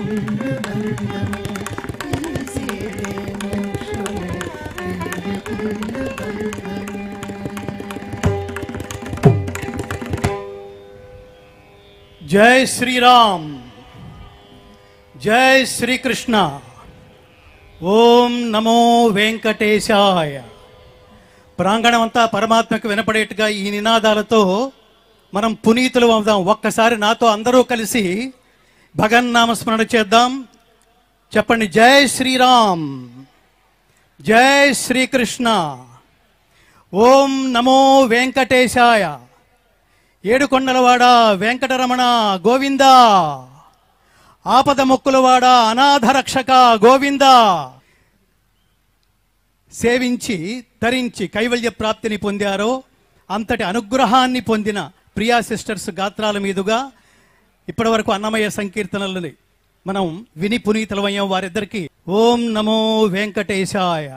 जय श्री राम, जय श्री कृष्ण, ओम नमो वेंकटेशाय. ప్రాంగణమంతా పరమాత్మకు వినపడేట్టుగా ఈ నినాదాలతో మనం పునీతులు అవుదాం. ఒక్కసారి నాతో అందరూ కలిసి భగవన్నామస్మరణ చేద్దాం. చెప్పండి, జై శ్రీరామ్, జై శ్రీకృష్ణ, ఓం నమో వెంకటేశాయ. ఏడుకొండలవాడ వెంకటరమణ గోవింద, ఆపద మొక్కులవాడ అనాథ రక్షక గోవింద. సేవించి తరించి కైవల్య ప్రాప్తిని పొందారో అంతటి అనుగ్రహాన్ని పొందిన ప్రియా సిస్టర్స్ గాత్రాల మీదుగా ఇప్పటి వరకు అన్నమయ్య సంకీర్తనలని మనం విని పునీతులమయ్యాం. వారిద్దరికి ఓం నమో వెంకటేశాయ.